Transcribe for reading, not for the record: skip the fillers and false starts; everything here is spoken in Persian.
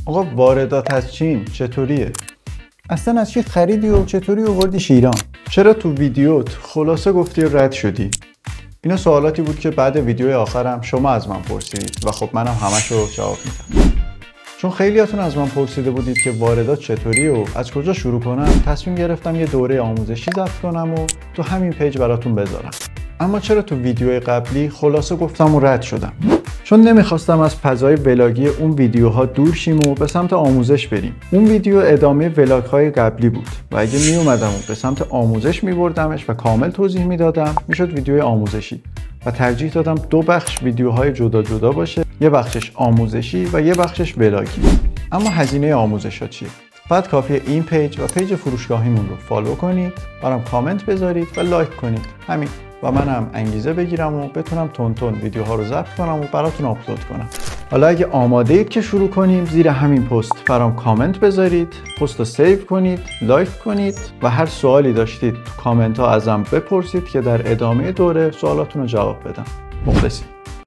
آقا واردات از چین چطوریه؟ اصلا از چی خریدی و چطوری آوردیش ایران؟ چرا تو ویدیوت خلاصه گفتی و رد شدی؟ اینا سوالاتی بود که بعد ویدیو آخرم شما از من پرسیدید و خب منم همشو جواب میدم. چون خیلیاتون از من پرسیده بودید که واردات چطوری و از کجا شروع کنم، تصمیم گرفتم یه دوره آموزشی ضبط کنم و تو همین پیج براتون بذارم. اما چرا تو ویدیوی قبلی خلاصه گفتم و رد شدم؟ چون نمیخواستم از فضای ولاگی اون ویدیوها دور شیم و به سمت آموزش بریم. اون ویدیو ادامه ولاگ های قبلی بود و اگه می اومدم و به سمت آموزش میبردمش و کامل توضیح میدادم میشد ویدیوی آموزشی و ترجیح دادم دو بخش ویدیوهای جدا جدا باشه، یه بخشش آموزشی و یه بخشش ولاگی. اما هزینه آموزش ها چیه؟ فقط کافیه این پیج و پیج فروشگاهیمون رو فالو کنید، برام کامنت بذارید و لایک کنید. همین. و منم انگیزه بگیرم و بتونم تون ویدیوها رو ضبط کنم و براتون آپلود کنم. حالا اگه آماده اید که شروع کنیم، زیر همین پست برام کامنت بذارید، پست رو سیو کنید، لایک کنید و هر سوالی داشتید تو کامنت ها ازم بپرسید که در ادامه دوره سوالاتون رو جواب بدم. مخلصیم.